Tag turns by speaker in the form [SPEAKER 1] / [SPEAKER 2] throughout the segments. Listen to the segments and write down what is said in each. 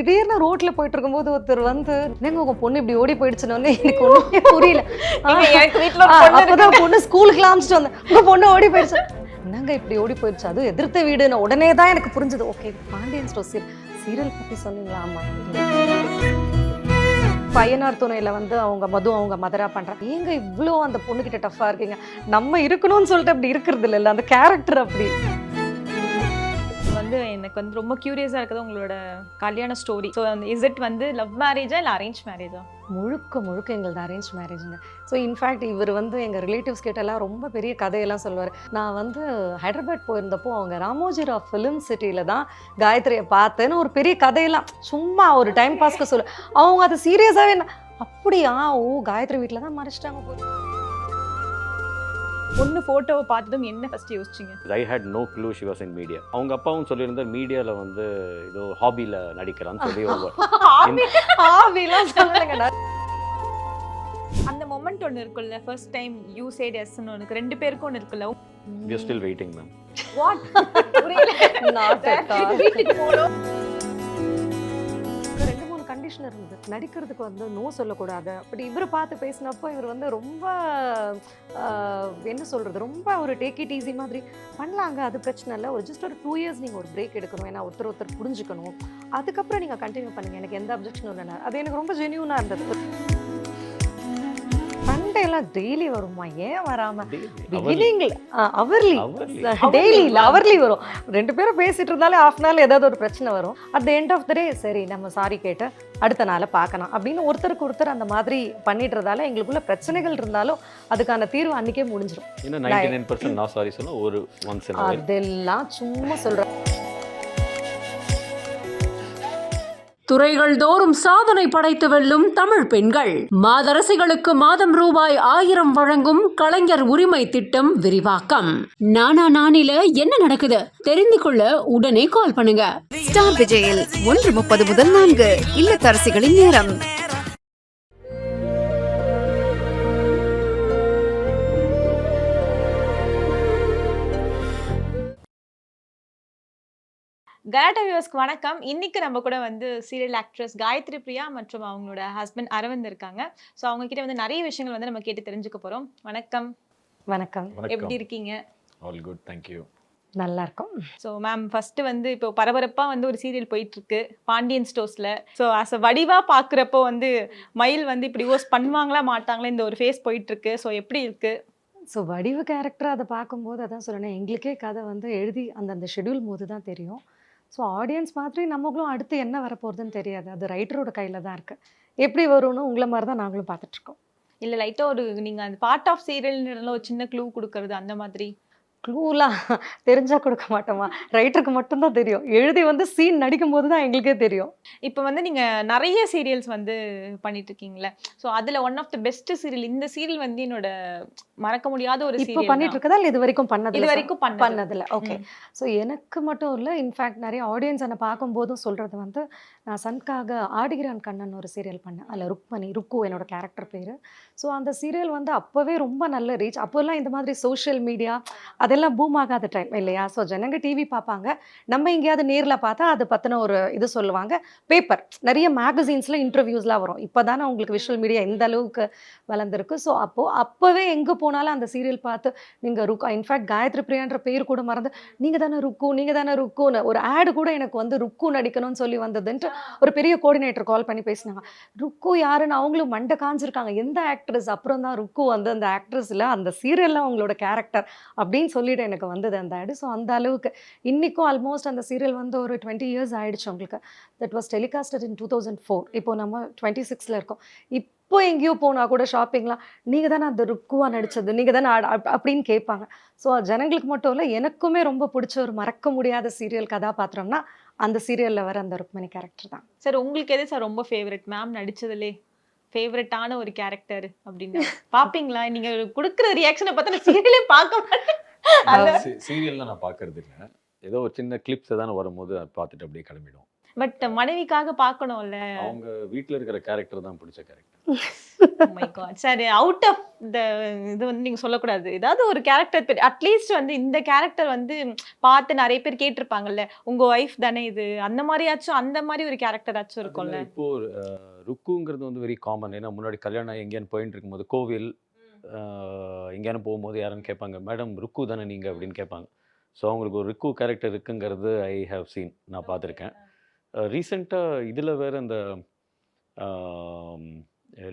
[SPEAKER 1] திடீர்னு ரோட்ல போயிட்டு இருக்கும்போது ஒருத்தர் வந்து என்னங்க உங்க பொண்ணு இப்படி ஓடி போயிடுச்சுன்னு எனக்கு ஒண்ணுமே புரியல. அப்பதான் பொண்ணு ஸ்கூலுக்கு அனுப்பிச்சிட்டு வந்தேன், உங்க பொண்ணு ஓடி போயிடுச்சு. என்னங்க இப்படி ஓடி போயிடுச்சு, அது எதிர்த்த வீடுன்னு உடனே தான் எனக்கு புரிஞ்சது. ஓகே, பாண்டியன் ஸ்டோர் சீரியல் பத்தி சொன்னீங்களா? ஆமா. பையனார் துணையில வந்து அவங்க மது அவங்க மதரா பண்றாங்க. ஏங்க இவ்வளோ அந்த பொண்ணுகிட்ட டஃபா இருக்கீங்க? நம்ம இருக்கணும்னு சொல்லிட்டு அப்படி இருக்கிறது இல்ல, அந்த கேரக்டர் அப்படி.
[SPEAKER 2] வந்து எனக்கு வந்து ரொம்ப கியூரியஸா இருக்குது உங்களோட கல்யாண ஸ்டோரி. ஸோ இஸ் இட் வந்து லவ் மேரேஜா இல்லை அரேஞ்ச் மேரேஜா?
[SPEAKER 1] முழுக்க எங்களது அரேஞ்ச் மேரேஜுங்க. ஸோ இன்ஃபேக்ட் இவர் வந்து எங்கள் ரிலேட்டிவ்ஸ் கிட்டலாம் ரொம்ப பெரிய கதையெல்லாம் சொல்லுவார். நான் வந்து ஹைதராபாத் போயிருந்தப்போ அவங்க ராமோஜிராவ் ஃபிலிம் சிட்டியில் தான் காயத்ரியை பார்த்தேன்னு ஒரு பெரிய கதையெல்லாம் சும்மா ஒரு டைம் பாஸ்க்கு சொல்லு. அவங்க அதை சீரியஸாகவே அப்படியா, ஓ காயத்ரி வீட்டில் தான் மறைச்சிட்டாங்க போய்.
[SPEAKER 2] பொண்ணு போட்டோவை பார்த்ததும் என்ன ஃபர்ஸ்ட் யோசிச்சிங்க?
[SPEAKER 3] I had no clue she was in media. அவங்க அப்பாவும் சொல்லியிருந்தார் மீடியாவில் வந்து ஏதோ ஹாபியில் நடிக்கிறான்னு சொல்லி
[SPEAKER 2] அந்த மொமெண்ட் ஒன்று இருக்குல்ல, ஃபர்ஸ்ட் டைம் யூ சேட் எஸ்ன்னு ஒன்று ரெண்டு பேருக்கும் ஒன்று இருக்குல்ல.
[SPEAKER 3] we are still waiting ma'am.
[SPEAKER 2] What? புரியல.
[SPEAKER 1] Not at all.
[SPEAKER 2] வீட்டுக்கு போறோம்.
[SPEAKER 1] கண்டிஷன் இருந்தது, நடிக்கிறதுக்கு வந்து நோ சொல்லக்கூடாது. அப்படி இவரை பார்த்து பேசினப்போ இவர் வந்து ரொம்ப என்ன சொல்கிறது, ரொம்ப ஒரு டேக் இட் ஈஸி மாதிரி பண்ணலாங்க, அது பிரச்சனை இல்லை, ஒரு ஜஸ்ட் ஒரு 2 இயர்ஸ் நீங்கள் ஒரு பிரேக் எடுக்கணும், ஏன்னா ஒருத்தர் புரிஞ்சுக்கணும், அதுக்கப்புறம் நீங்கள் கண்டினியூ பண்ணுங்கள், எனக்கு எந்த அப்ஜெக்ஷனும் இல்லைனா. அது எனக்கு ரொம்ப ஜென்யூனாக இருந்தது. சண்டையெல்லாம் டெய்லி வருமா? ஏன் வராமல் பிகினிங்கில் அவர்லி வரும். 2 பேரும் பேசிட்டு இருந்தாலே half an hour ஏதாவது ஒரு பிரச்சனை வரும். At the end of the day சரி நம்ம சாரி கேட்டு அடுத்த நாளை பார்க்கலாம் அப்படின்னு ஒருத்தருக்கு ஒருத்தர் அந்த மாதிரி பண்ணிடுறதால எங்களுக்குள்ள பிரச்சனைகள் இருந்தாலும் அதுக்கான தீர்வு அன்னைக்கே முடிஞ்சிடும்.
[SPEAKER 3] 99% நான் சாரி சொன்னா ஒரு ஒன்ஸ்
[SPEAKER 1] அதெல்லாம் சும்மா சொல்கிறேன்.
[SPEAKER 4] துறைகள் தோறும் சாதனை படைத்து வெல்லும் தமிழ் பெண்கள். மாதரசிகளுக்கு மாதம் ரூபாய் 1000 வழங்கும் கலைஞர் உரிமை திட்டம் விரிவாக்கம். நானில என்ன நடக்குது தெரிந்து கொள்ள உடனே கால் பண்ணுங்க.
[SPEAKER 5] ஸ்டார் விஜயில் 1:30 முதல் 4 இல்லத்தரசிகளின் நேரம்.
[SPEAKER 2] கலாட்டா வியூவர்ஸ்க்கு வணக்கம். இன்னைக்கு நம்ம கூட வந்து சீரியல் ஆக்ட்ரஸ் காயத்ரி பிரியா மற்றும் அவங்களோட ஹஸ்பண்ட் அரவிந்த் இருக்காங்க. ஸோ அவங்க கிட்ட வந்து நிறைய விஷயங்கள் வந்து நம்ம கேட்டு தெரிஞ்சுக்க போறோம். வணக்கம்.
[SPEAKER 1] வணக்கம்.
[SPEAKER 2] எப்படி இருக்கீங்க?
[SPEAKER 3] All good, thank you.
[SPEAKER 1] நல்லா இருக்கும்.
[SPEAKER 2] ஸோ மேம், ஃபர்ஸ்ட் வந்து இப்போ பரபரப்பாக வந்து ஒரு சீரியல் போயிட்டு இருக்கு பாண்டியன் ஸ்டோர்ஸ்ல. ஸோ அஸ் அ வடிவா பார்க்குறப்போ வந்து மயில் வந்து இப்படி யூஸ் பண்ணுவாங்களா மாட்டாங்களா இந்த ஒரு ஃபேஸ் போயிட்டு இருக்கு. ஸோ எப்படி இருக்கு?
[SPEAKER 1] ஸோ வடிவு கேரக்டர் அதை பார்க்கும்போது அதான் சொல்லணும், எங்களுக்கே கதை வந்து எழுதி அந்த ஷெட்யூல் போது தான் தெரியும். ஸோ ஆடியன்ஸ் மாதிரி நம்மளும் அடுத்து என்ன வரப்போகுதுன்னு தெரியாது, அது ரைட்டரோட கையில் தான் இருக்குது. எப்படி வரும்னு உங்களை மாதிரி தான் நாங்களும் பார்த்துட்ருக்கோம்.
[SPEAKER 2] இல்லை லைட்டாக ஒரு நீங்கள் அந்த பார்ட் ஆஃப் சீரியல்னால ஒரு சின்ன க்ளூ கொடுக்கறது அந்த மாதிரி?
[SPEAKER 1] க்ளூலாம் தெரிஞ்சா கொடுக்க மாட்டோமா, ரைட்டருக்கு மட்டும்தான் தெரியும். எழுதி வந்து சீன் நடிக்கும் போது தான் எங்களுக்கே தெரியும்.
[SPEAKER 2] இப்போ வந்து நீங்கள் நிறைய சீரியல்ஸ் வந்து பண்ணிட்டு இருக்கீங்களே, ஸோ அதில் one of the best serial இந்த சீரியல் வந்து என்னோட மறக்க முடியாத ஒரு
[SPEAKER 1] இப்போ
[SPEAKER 2] சீரியல்
[SPEAKER 1] பண்ணிட்டு இருக்கதா இல்லை இது வரைக்கும் பண்ணதில்லை? ஓகே. ஸோ எனக்கு மட்டும் இல்லை, இன்ஃபேக்ட் நிறைய ஆடியன்ஸ் என்னை பார்க்கும்போதும் சொல்கிறது வந்து, நான் சன்காக ஆடுகிறான் கண்ணன் ஒரு சீரியல் பண்ணேன், அதில் ருக்கு என்னோட கேரக்டர் பேர். ஸோ அந்த சீரியல் வந்து அப்போவே ரொம்ப நல்ல ரீச். அப்போல்லாம் இந்த மாதிரி சோஷியல் மீடியா அதெல்லாம் பூம் ஆகாத டைம் இல்லையா. ஸோ ஜனங்க டிவி பார்ப்பாங்க, நம்ம எங்கேயாவது நேரில் பார்த்தா அது பற்றின ஒரு இது சொல்லுவாங்க. பேப்பர் நிறைய மேகசின்ஸில் இன்டர்வியூஸ்லாம் வரும். இப்போ தானே உங்களுக்கு விஷுவல் மீடியா எந்த அளவுக்கு வளர்ந்துருக்கு. ஸோ அப்போவே எங்கே போனாலும் அந்த சீரியல் பார்த்து நீங்கள் ருக்கு, இன்ஃபேக்ட் காயத்ரி பிரியான்ற பேர் கூட மறந்து நீங்கள் தானே ருக்குன்னு ஒரு ஆடு கூட எனக்கு வந்து ருக்கு நடிக்கணும்னு சொல்லி வந்ததுன்ட்டு ஒரு பெரிய கோஆர்டினேட்டர் கால் பண்ணி பேசினாங்க. ருக்கு யாருன்னு அவங்களும் மண்டை காஞ்சிருக்காங்க, எந்த ஆக்ட்ரஸ், அப்புறம் தான் ருக்கு வந்து அந்த ஆக்ட்ரஸில் அந்த சீரியலில் அவங்களோட கேரக்டர் அப்படின்னு சொல்லிட்டு எனக்கு வந்தது அந்த ஆடு. ஸோ அந்த அளவுக்கு இன்றைக்கும் ஆல்மோஸ்ட் அந்த சீரியல் வந்து ஒரு 20 இயர்ஸ் ஆயிடுச்சு உங்களுக்கு. தட் வாஸ் டெலிகாஸ்டட் இன் 2004. இப்போ நம்ம 26ல் இருக்கோம். இப்போ எங்கேயோ போனால் கூட ஷாப்பிங்லாம் நீங்கள் தானே அந்த ருக்குவா நடித்தது, நீங்கள் தானே அப்படின்னு கேட்பாங்க. ஸோ ஜனங்களுக்கு மட்டும் இல்லை, எனக்குமே ரொம்ப பிடிச்ச ஒரு மறக்க முடியாத சீரியல் கதாபாத்திரம்னா அந்த சீரியலில் வர அந்த ருக்மணி கேரக்டர் தான்.
[SPEAKER 2] சார் உங்களுக்கு எது சார் ரொம்ப ஃபேவரட்? மேம் நடிச்சதுலே ஃபேவரட்டான ஒரு கேரக்டர் அப்படின்னு பார்ப்பீங்களா? நீங்கள் கொடுக்குற ரியாக்ஷனை பார்த்தா நான் சீரியலே பார்க்க மாட்டேன்.
[SPEAKER 3] சீரியல்லாம் நான் பார்க்கறது இல்லை, ஏதோ ஒரு சின்ன கிளிப்ஸ் எதான வரும்போது பார்த்துட்டு அப்படியே கிளம்பிடும்.
[SPEAKER 2] பட் மனைவிக்காக பார்க்கணும்ல.
[SPEAKER 3] அவங்க வீட்டில் இருக்கிற கேரக்டர் தான் பிடிச்ச கேரக்டர்.
[SPEAKER 2] My god. சரி, அவுட் ஆஃப் த இது வந்து நீங்க சொல்லக்கூடாது. ஏதாவது ஒரு கேரக்டர் அட்லீஸ்ட் வந்து இந்த கேரக்டர் வந்து பார்த்து நிறைய பேர் கேட்டிருப்பாங்கல்ல, உங்க ஒய்ஃப் தானே இது, அந்த மாதிரியாச்சும் அந்த மாதிரி ஒரு கேரக்டராச்சும் இருக்கும்ல.
[SPEAKER 3] இப்போ ருக்குங்கிறது வந்து வெரி காமன். ஏன்னா முன்னாடி கல்யாணம் எங்கேயானு போயிட்டு இருக்கும்போது கோவில் எங்கேயானு போகும்போது யாருன்னு கேட்பாங்க, மேடம் ருக்கு தானே நீங்கள் அப்படின்னு கேட்பாங்க. ஸோ அவங்களுக்கு ஒரு ருக்கு கேரக்டர் இருக்குங்கிறது ஐ ஹாவ் சீன், நான் பார்த்துருக்கேன். ரீசெண்டாக இதில் வேறு அந்த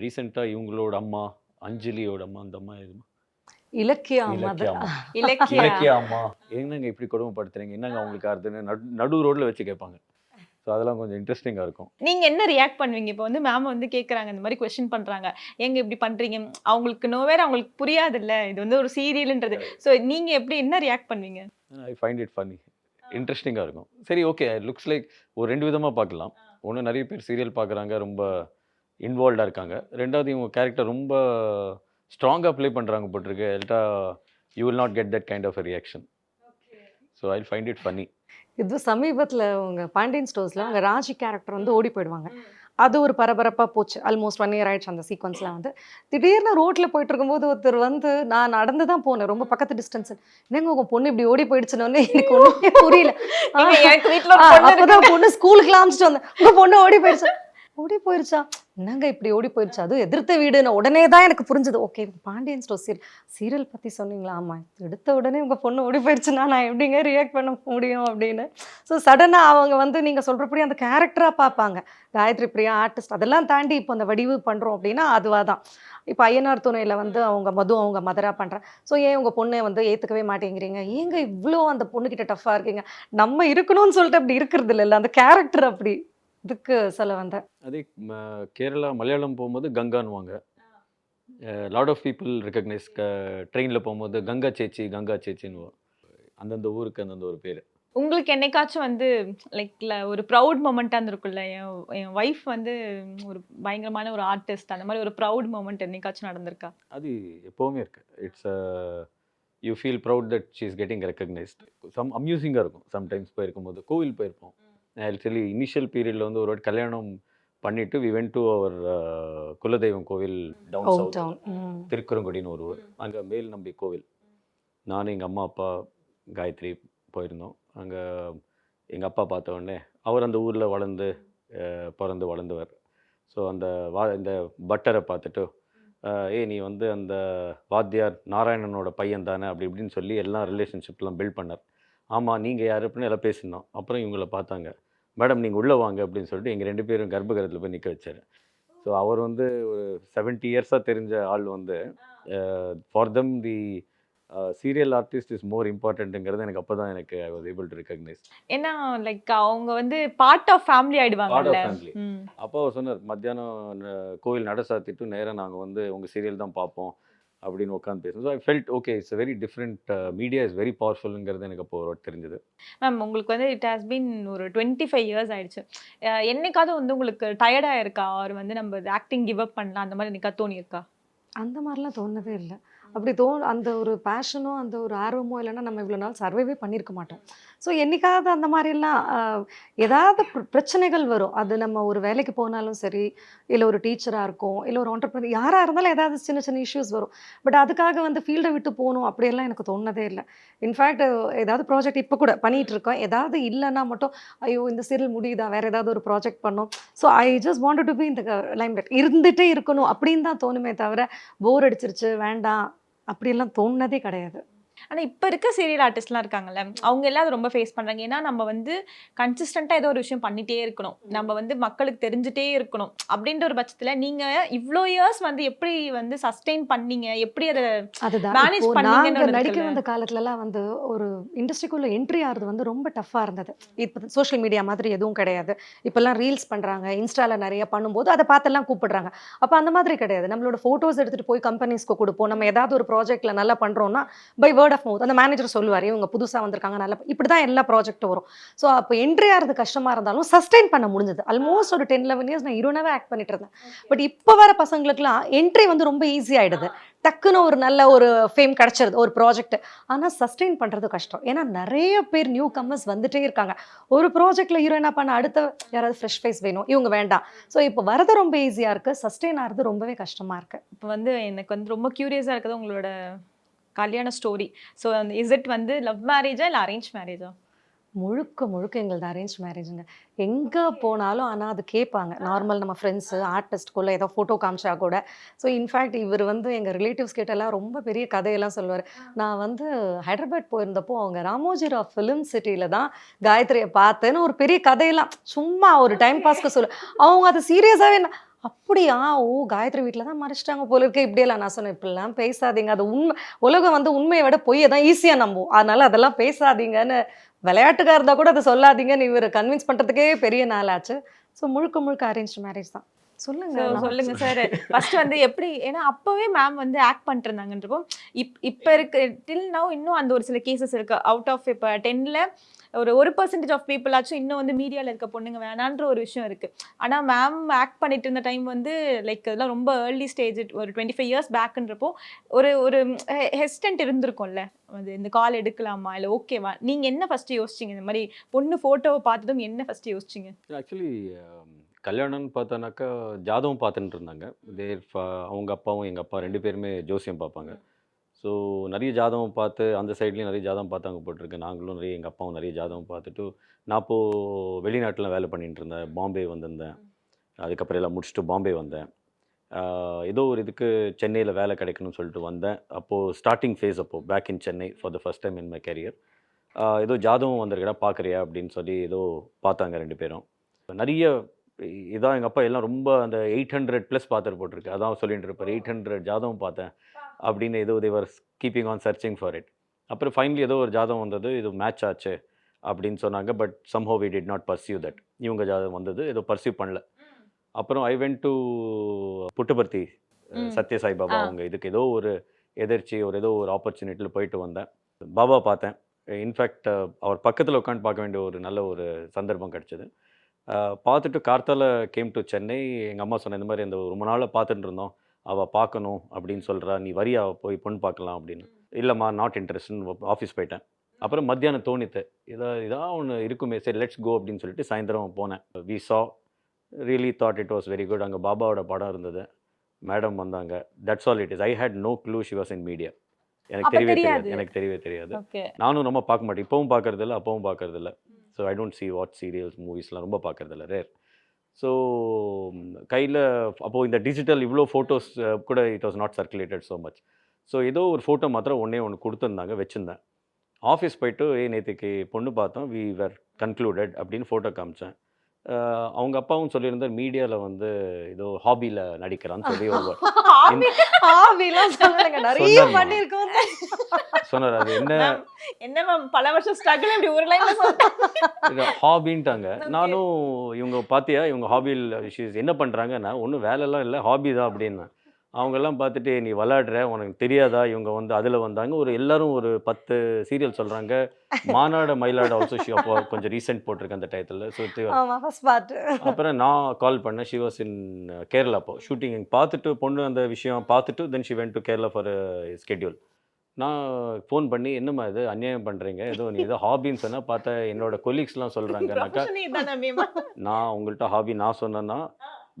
[SPEAKER 3] ரீசெண்டாக இவங்களோட அம்மா அஞ்சலியோட அம்மா, அந்த அம்மா எதுமா
[SPEAKER 1] இலக்கியா
[SPEAKER 3] இலக்கிய அம்மா, என்னங்க இப்படி கொடுமைப்படுத்துறீங்க, என்னங்க அவங்களுக்கு ஆறுதுன்னு நடு ரோட்ல வச்சு கேட்பாங்க. ஸோ அதெல்லாம் கொஞ்சம் இன்ட்ரெஸ்டிங்காக இருக்கும்.
[SPEAKER 2] நீங்க என்ன ரியாக்ட் பண்ணுவீங்க? இப்போ வந்து மேம் வந்து கேட்குறாங்க, இந்த மாதிரி கொஸ்டின் பண்றாங்க, எங்க இப்படி பண்றீங்க, அவங்களுக்கு நோவேர் அவங்களுக்கு புரியாது இல்ல, இது வந்து ஒரு சீரியல்ன்றது. ஸோ நீங்க எப்படி என்ன ரியாக்ட் பண்ணுவீங்க?
[SPEAKER 3] ஐ ஃபைண்ட் இட் ஃபன்னி, இன்ட்ரெஸ்டிங்காக இருக்கும். சரி, ஓகே, லுக்ஸ் லைக் ஒரு 2 விதமாக பார்க்கலாம். ஒன்று, நிறைய பேர் சீரியல் பார்க்குறாங்க, ரொம்ப இன்வால்வ்டாக இருக்காங்க. ரெண்டாவது, இவங்க கேரக்டர் ரொம்ப ஸ்ட்ராங்காக ப்ளே பண்ணுறாங்க போட்டிருக்கு, இல்லட்டா you will not get that kind of a reaction. So I find it funny.
[SPEAKER 1] இது சமீபத்தில் உங்க பாண்டியன் ஸ்டோர்ஸில் அவங்க ராஜி கேரக்டர் வந்து ஓடி போயிடுவாங்க. அது ஒரு பரபரப்பாக போச்சு. ஆல்மோஸ்ட் 1 year ஆயிடுச்சு அந்த சீக்வன்ஸில். வந்து திடீர்னு ரோட்டில் போயிட்டு இருக்கும்போது ஒருத்தர் வந்து, நான் நடந்து தான் போனேன், ரொம்ப பக்கத்து டிஸ்டன்ஸ், என்னங்க உங்கள் பொண்ணு இப்படி ஓடி போயிடுச்சுன்னு எனக்கு ஒன்றுமே புரியல. அப்போதான் பொண்ணு ஸ்கூலுக்குலாம் அனுப்பிச்சிட்டு வந்தேன், உங்கள் பொண்ணு ஓடி போயிடுச்சா, என்னங்க இப்படி ஓடி போயிடுச்சு, அதுவும் எதிர்த்த வீடுன்னு உடனே தான் எனக்கு புரிஞ்சது. ஓகே, பாண்டியன் ஸ்டோர் சீரியல் பற்றி சொன்னீங்களா, ஆமாம், எடுத்த உடனே உங்கள் பொண்ணு ஓடி போயிடுச்சுன்னா நான் எப்படிங்க ரியாக்ட் பண்ண முடியும் அப்படின்னு. ஸோ சடனாக அவங்க வந்து நீங்கள் சொல்கிறபடி அந்த கேரக்டராக பார்ப்பாங்க. காயத்ரி பிரியா ஆர்டிஸ்ட், அதெல்லாம் தாண்டி இப்போ அந்த வடிவு பண்ணுறோம் அப்படின்னா அதுவாக தான். இப்போ ஐயனார் துணையில் வந்து அவங்க மது அவங்க மதராக பண்ணுறேன். ஸோ ஏன் உங்கள் பொண்ணை வந்து ஏற்றுக்கவே மாட்டேங்கிறீங்க, ஏங்க இவ்வளோ அந்த பொண்ணுக்கிட்ட டஃப்பாக இருக்கீங்க, நம்ம இருக்கணும்னு சொல்லிட்டு அப்படி இருக்கிறது இல்லைல்ல, அந்த கேரக்டர் அப்படி. இதுக்கு சொல்ல வந்தேன்.
[SPEAKER 3] அதே கேரளா மலையாளம் போகும்போது கங்கான்னுவாங்க. Lot of people recognise. ட்ரெயினில் போகும்போது கங்கா சேச்சின்னு அந்தந்த ஊருக்கு அந்தந்த ஒரு பேர்.
[SPEAKER 2] உங்களுக்கு என்னைக்காச்சும் வந்து லைக் ஒரு ப்ரௌட் மொமெண்ட்டாக இருந்திருக்குல்ல, என் ஒய்ஃப் வந்து ஒரு பயங்கரமான ஒரு ஆர்டிஸ்ட், அந்த மாதிரி ஒரு ப்ரௌட் மொமெண்ட் என்னைக்காச்சும் நடந்திருக்கா?
[SPEAKER 3] அது எப்போவுமே இருக்குது. It's you feel proud that she is getting recognised. Some அம்யூசிங்காக இருக்கும். சம்டைம்ஸ் போயிருக்கும்போது கோவில் போயிருப்போம். ஆக்சுவலி இனிஷியல் பீரியடில் வந்து ஒரு வாட்டி கல்யாணம் பண்ணிவிட்டு வி வென்ட் டு அவர் குலதெய்வம் கோவில் டவுன் சவுத், திருக்குறங்குடின்னு ஒரு ஊர். அங்கே மேல் நம்பி கோவில். நானும் எங்கள் அம்மா அப்பா காயத்ரி போயிருந்தோம். அங்கே எங்கள் அப்பா பார்த்த உடனே, அவர் அந்த ஊரில் பிறந்து வளர்ந்தவர். ஸோ அந்த இந்த பட்டரை பார்த்துட்டு, நீ வந்து அந்த வாத்தியார் நாராயணனோட பையன் தானே அப்படி இப்படின்னு சொல்லி எல்லாம் ரிலேஷன்ஷிப்லாம் பில்ட் பண்ணார். ஆமாம், நீங்கள் யார் அப்படின்னு எல்லாம் பேசியிருந்தோம். அப்புறம் இவங்கள பார்த்தாங்க, மேடம் நீங்கள் உள்ளே வாங்க அப்படின்னு சொல்லிட்டு எங்கள் 2 பேரும் கர்ப்பகிரகத்தில் போய் நிற்க வச்சார். ஸோ அவர் வந்து ஒரு 70 yearsஸாக தெரிஞ்ச ஆள் வந்து for them the serial artist is more இம்பார்ட்டன்ட்டுங்கிறது எனக்கு அப்போ தான் எனக்கு I was able to recognise.
[SPEAKER 2] ஏன்னா லைக் அவங்க வந்து பார்ட் ஆஃப் ஃபேமிலி ஆகிடுவாங்க.
[SPEAKER 3] அப்போ அவர் சொன்னார், மத்தியானம் கோவில் நட சாத்திட்டு நேராக நாங்கள் வந்து உங்கள் சீரியல் தான் பார்ப்போம் அப்படின்னு உட்காந்து பேசணும். So I felt okay, it's very different, media is very பவர்ஃபுல்லுங்கிறது எனக்கு அப்போ தெரிஞ்சது.
[SPEAKER 2] மேம், உங்களுக்கு வந்து இட் ஹாஸ் பீன் ஒரு 25 years ஆயிடுச்சு. என்னைக்காவது வந்து உங்களுக்கு டயர்டாக இருக்கா, அவர் வந்து நம்ம ஆக்டிங் கிவ் அப் பண்ணலாம் அந்த மாதிரி என்னைக்கா தோணியிருக்கா?
[SPEAKER 1] அந்த மாதிரிலாம் தோணவே இல்லை. அப்படி அந்த ஒரு பேஷனோ அந்த ஒரு ஆர்வமோ இல்லைன்னா நம்ம இவ்வளோ நாள் சர்வைவே பண்ணியிருக்க மாட்டோம். ஸோ என்னைக்காவது அந்த மாதிரிலாம் ஏதாவது பிரச்சனைகள் வரும். அது நம்ம ஒரு வேலைக்கு போனாலும் சரி, இல்லை ஒரு டீச்சராக இருக்கும், இல்லை ஒரு ஆண்டர்பிரனர், யாராக இருந்தாலும் ஏதாவது சின்ன சின்ன இஷ்யூஸ் வரும். பட் அதுக்காக வந்து ஃபீல்டை விட்டு போகணும் அப்படியெல்லாம் எனக்கு தோணுனதே இல்லை. இன்ஃபேக்ட் ஏதாவது ப்ராஜெக்ட் இப்போ கூட பண்ணிகிட்டு இருக்கோம், ஏதாவது இல்லைன்னா மட்டும் ஐயோ இந்த சீரியல் முடியுதா, வேறு ஏதாவது ஒரு ப்ராஜெக்ட் பண்ணோம், so I just wanted to be இந்த லைம்லைட், இருந்துகிட்டே இருக்கணும் அப்படின்னு தான் தோணுமே தவிர போர் அடிச்சிருச்சு வேண்டாம் அப்படியெல்லாம் தோணுனதே கிடையாது.
[SPEAKER 2] ஆனால் இப்போ இருக்க சீரியல் ஆர்டிஸ்ட்லாம் இருக்காங்கல்ல, அவங்க எல்லாம் அதை ரொம்ப ஃபேஸ் பண்ணுறாங்க. ஏன்னா நம்ம வந்து கன்சிஸ்டண்ட்டாக ஏதோ ஒரு விஷயம் பண்ணிகிட்டே இருக்கணும், நம்ம வந்து மக்களுக்கு தெரிஞ்சுட்டே இருக்கணும். அப்படின்ற ஒரு பட்சத்தில் நீங்கள் இவ்வளோ இயர்ஸ் வந்து எப்படி வந்து சஸ்டெயின் பண்ணீங்க, எப்படி அதை மேனேஜ் பண்ணீங்க?
[SPEAKER 1] நடிக்க வந்த காலத்துலலாம் வந்து ஒரு இண்டஸ்ட்ரிக்குள்ளே என்ட்ரி ஆகிறது வந்து ரொம்ப டஃப்பாக இருந்தது. இப்போ சோஷியல் மீடியா மாதிரி எதுவும் கிடையாது. இப்போல்லாம் ரீல்ஸ் பண்ணுறாங்க, இன்ஸ்டாவில் நிறைய பண்ணும்போது அதை பார்த்தெல்லாம் கூப்பிடுறாங்க. அப்போ அந்த மாதிரி கிடையாது. நம்மளோட ஃபோட்டோஸ் எடுத்துகிட்டு போய் கம்பெனிஸ்க்கு கொடுப்போம். நம்ம ஏதாவது ஒரு ப்ராஜெக்டில் நல்லா பண்ணுறோன்னா by word word of mouth. அந்த மேனேஜர் சொல்லுவார், இவங்க புதுசாக வந்திருக்காங்க, நல்லா இப்படி தான் எல்லா ப்ராஜெக்ட்டும் வரும். ஸோ அப்போ என்ட்ரி ஆகிறது கஷ்டமாக இருந்தாலும் சஸ்டெயின் பண்ண முடிஞ்சது. ஆல்மோஸ்ட் ஒரு 10-11 இயர்ஸ் நான் ஹீரோனாவே ஆக்ட் பண்ணிட்டு இருந்தேன். பட் இப்போ வர பசங்களுக்குலாம் என்ட்ரி வந்து ரொம்ப ஈஸி ஆகிடுது. டக்குன்னு ஒரு நல்ல ஒரு ஃபேம் கிடச்சிருது ஒரு ப்ராஜெக்ட். ஆனால் சஸ்டெயின் பண்ணுறது கஷ்டம். ஏன்னா நிறைய பேர் நியூ கம்மர்ஸ் வந்துட்டே இருக்காங்க. ஒரு ப்ராஜெக்டில் ஹீரோயினாக பண்ண அடுத்த யாராவது ஃப்ரெஷ் ஃபேஸ் வேணும், இவங்க வேண்டாம். ஸோ இப்போ வரது ரொம்ப ஈஸியாக இருக்குது, சஸ்டெயின் ஆகிறது ரொம்பவே கஷ்டமாக இருக்குது.
[SPEAKER 2] இப்போ வந்து எனக்கு வந்து ரொம்ப க்யூரியஸாக இருக்குது உங்களோட கல்யாண ஸ்டோரி. ஸோ அந்த இஸ் இட் வந்து லவ் மேரேஜா இல்லை அரேஞ்ச் மேரேஜா?
[SPEAKER 1] முழுக்க முழுக்க எங்களது அரேஞ்ச் மேரேஜுங்க. எங்கே போனாலும் ஆனால் அது கேட்பாங்க. நார்மல் நம்ம ஃப்ரெண்ட்ஸு ஆர்டிஸ்ட்குள்ளே ஏதோ ஃபோட்டோ காமிச்சா கூட. ஸோ இன்ஃபேக்ட் இவர் வந்து எங்கள் ரிலேட்டிவ்ஸ் கிட்டலாம் ரொம்ப பெரிய கதையெல்லாம் சொல்லுவார். நான் வந்து ஹைதராபாத் போயிருந்தப்போ அவங்க ராமோஜிராவ் ஃபிலிம் சிட்டியில் தான் காயத்ரியை பார்த்தேன்னு ஒரு பெரிய கதையெல்லாம் சும்மா ஒரு டைம் பாஸ்க்கு சொல்லு. அவங்க அது சீரியஸாகவே அப்படியா, ஓ காயத்ரி வீட்டில் தான் மறைச்சிட்டாங்க போல இருக்கு இப்படியெல்லாம். நான் சொன்னேன், இப்படிலாம் பேசாதீங்க, அது உண்மை. உலகம் வந்து உண்மையை விட பொய்யை தான் ஈஸியாக நம்பும். அதனால அதெல்லாம் பேசாதீங்கன்னு, விளையாட்டுக்காக இருந்தால் கூட அதை சொல்லாதீங்கன்னு இவர் கன்வின்ஸ் பண்ணுறதுக்கே பெரிய நாள் ஆச்சு. ஸோ முழுக்க முழுக்க அரேஞ்ச் மேரேஜ் தான்.
[SPEAKER 2] சொல்லுங்க சார். ஃபர்ஸ்ட் வந்து எப்படி, ஏன்னா அப்பவே மேம் வந்து ஆக்ட் பண்ணிட்டு இருந்தாங்கன்றப்போ இப்போ இருக்கு டில் நவ் இன்னும் அந்த ஒரு சில கேசஸ் இருக்கு. அவுட் ஆஃப் இப்போ 10ல் ஒரு 1% ஆஃப் பீப்புள் ஆச்சும் இன்னும் வந்து மீடியாவில் இருக்க பொண்ணுங்க வேணான்ற ஒரு விஷயம் இருக்கு. ஆனால் மேம் ஆக்ட் பண்ணிட்டு இருந்த டைம் வந்து லைக் அதெல்லாம் ரொம்ப ஏர்லி ஸ்டேஜ், ஒரு 25 இயர்ஸ் பேக்குன்றப்போ ஒரு ஒரு ஹெஸ்டன்ட் இருந்திருக்கும்ல, அது இந்த கால் எடுக்கலாமா இல்லை ஓகேவா? நீங்கள் என்ன ஃபர்ஸ்ட் யோசிச்சிங்க? இந்த மாதிரி பொண்ணு ஃபோட்டோவை பார்த்ததும் என்ன ஃபர்ஸ்ட் யோசிச்சிங்க?
[SPEAKER 3] ஆக்சுவலி கல்யாணம்னு பார்த்தானாக்கா ஜாதகம் பார்த்துட்டு இருந்தாங்க. அவங்க அப்பாவும் எங்கள் அப்பா 2 பேருமே ஜோசியம் பார்ப்பாங்க. ஸோ நிறைய ஜாதகம் பார்த்து அந்த சைட்லேயும் நிறைய ஜாதகம் பார்த்து அங்கே போட்டிருக்கு. நாங்களும் நிறைய, எங்கள் அப்பாவும் நிறைய ஜாதகம் பார்த்துட்டு, நான் அப்போது வெளிநாட்டில் வேலை பண்ணிட்டு இருந்தேன். பாம்பே வந்திருந்தேன். அதுக்கப்புறம் எல்லாம் முடிச்சுட்டு பாம்பே வந்தேன். ஏதோ ஒரு இதுக்கு சென்னையில் வேலை கிடைக்கணும்னு சொல்லிட்டு வந்தேன். அப்போது ஸ்டார்டிங் ஃபேஸ், அப்போது back in Chennai for the first time in my career. ஏதோ ஜாதகம் வந்திருக்கடா பார்க்குறியா அப்படின்னு சொல்லி ஏதோ பார்த்தாங்க 2 பேரும். நிறைய இதான் எங்கள் அப்பா எல்லாம் ரொம்ப அந்த 800+ பார்த்துட்டு போட்டிருக்கு. அதான் சொல்லிட்டு இருப்பார், 800 ஜாதகம் பார்த்தேன் அப்படின்னு. ஏதோ they were keeping on searching for it. அப்புறம் ஃபைனலி ஏதோ ஒரு ஜாதகம் வந்தது, இது மேட்ச் ஆச்சு அப்படின்னு சொன்னாங்க. But somehow we did not pursue that. இவங்க ஜாதகம் வந்தது, ஏதோ பர்சியூ பண்ணல. அப்புறம் I went to Puttaparthi Satya Sai Baba. அவங்க இதுக்கு ஏதோ ஒரு எதிர்ச்சி, ஏதோ ஒரு ஆப்பர்ச்சுனிட்டியில் போயிட்டு வந்தேன். பாபா பார்த்தேன். இன்ஃபேக்ட் அவர் பக்கத்தில் உட்காந்து பார்க்க வேண்டிய ஒரு நல்ல ஒரு சந்தர்ப்பம் கிடச்சிது. பார்த்துட்டு கார்த்தால கேம் டு சென்னை. எங்கள் அம்மா சொன்ன, இந்த மாதிரி அந்த ரொம்ப நாளாக பார்த்துட்டு இருந்தோம், அவள் பார்க்கணும் அப்படின்னு சொல்கிறா, நீ வரியா போய் பொண்ணு பார்க்கலாம் அப்படின்னு. இல்லைம்மா நாட் இன்ட்ரெஸ்ட்னு ஆஃபீஸ் போயிட்டேன். அப்புறம் மத்தியானம் தோணித்து, இதான் ஒன்று இருக்குமே, சரி லெட்ஸ் கோ அப்படின்னு சொல்லிட்டு சாயந்தரம் போனேன். We saw, really thought it was very good. அங்கே பாபாவோட படம் இருந்தது, மேடம் வந்தாங்க. That's all it is. I had no clue she was in media. எனக்கு தெரியவே தெரியாது. நானும் ரொம்ப பார்க்க மாட்டேன். இப்போவும் பார்க்கறது இல்லை, அப்பவும் பார்க்கறது இல்லை. So I don't see what serials மூவிஸ்லாம் ரொம்ப பார்க்கறது இல்லை, ரேர். ஸோ கையில் அப்போது இந்த டிஜிட்டல் இவ்வளோ ஃபோட்டோஸ் கூட it was not circulated so much. So ஏதோ ஒரு ஃபோட்டோ மாத்திரம் ஒன்று கொடுத்துருந்தாங்க, வச்சுருந்தேன். ஆஃபீஸ் போயிட்டு நேற்றுக்கு பொண்ணு பார்த்தோம், வி வர் கன்க்ளூடட் அப்படின்னு ஃபோட்டோ காமிச்சேன். அவங்க அப்பாவும் சொல்லியிருந்தார், மீடியாவில் வந்து ஏதோ ஹாபியில் நடிக்கிறான்னு சொல்லி சொன்னார். அது
[SPEAKER 2] என்ன பல வருஷம் ஸ்ட்ரகிள் இப்படி ஒரு லைன்ல
[SPEAKER 3] ஹாபின்ட்டாங்க. நானும் இவங்க பார்த்தியா இவங்க ஹாபியில் என்ன பண்ணுறாங்கன்னா, ஒன்றும் வேலைலாம் இல்லை, ஹாபி தான் அப்படின்னு. அவங்கெல்லாம் பார்த்துட்டு, நீ விளாடுற, உனக்கு தெரியாதா, இவங்க வந்து அதில் வந்தாங்க. எல்லாரும் ஒரு 10 சீரியல் சொல்கிறாங்க. மாநாடு மயிலாடு ஆல்சோ ஷி அப்போ கொஞ்சம் ரீசெண்ட் போட்டிருக்கேன் அந்த டயத்தில். ஸோ அப்புறம் நான் கால் பண்ணேன். ஷி வாஸ் இன் கேரளா. அப்போ ஷூட்டிங் பார்த்துட்டு பொண்ணு அந்த விஷயம் பார்த்துட்டு then she went to Kerala for schedule. நான் ஃபோன் பண்ணி, என்னம்மா இது அநியாயம் பண்ணுறீங்க, நீ ஏதோ ஹாபின்னு சொன்னால் பார்த்தா என்னோட கொலீக்ஸ்லாம் சொல்கிறாங்கனாக்கா, நான் உங்கள்கிட்ட ஹாபி நான் சொன்னேன்னா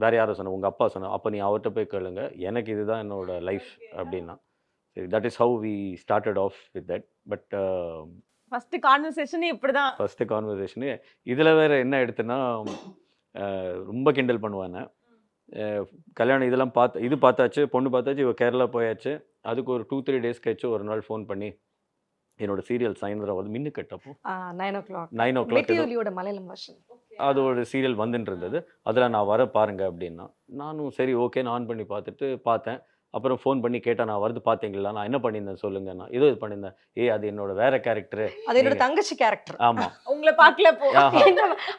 [SPEAKER 3] வேறு யாரும் சொன்னேன், உங்கள் அப்பா சொன்னேன். அப்போ நீ அவர்கிட்ட போய் கேளுங்க, எனக்கு இதுதான் என்னோட லைஃப் அப்படின்னா. சரி, that is how we started off with that. But
[SPEAKER 2] first கான்வர்சேஷனே இப்படி தான்.
[SPEAKER 3] ஃபர்ஸ்ட் கான்வர்சேஷனு இதில் வேறு என்ன எடுத்துன்னா, ரொம்ப கிண்டல் பண்ணுவாங்க. கல்யாணம் இதெல்லாம் பார்த்தாச்சு, பொண்ணு பார்த்தாச்சு, இவ கேரளா போயாச்சு. அதுக்கு ஒரு 2-3 டேஸ் கழிச்சு ஒரு நாள் ஃபோன் பண்ணி, என்னோட சீரியல் சாயந்தரம் வந்து மின்னு கட்டப்போ 9 o'clock அது ஒரு சீரியல் வந்துட்டு இருந்தது, அதில் நான் வர பாருங்க அப்படின்னா. நானும் சரி ஓகேன்னு ஆன் பண்ணி பார்த்தேன். அப்புறம் ஃபோன் பண்ணி கேட்டேன், நான் வருது பார்த்தீங்களா, நான் என்ன பண்ணியிருந்தேன் சொல்லுங்க. நான் இது பண்ணியிருந்தேன். அது என்னோட வேற கேரக்டரு,
[SPEAKER 1] அது என்னோட தங்கச்சி கேரக்டர்.
[SPEAKER 3] ஆமா,
[SPEAKER 2] உங்களை பார்க்கல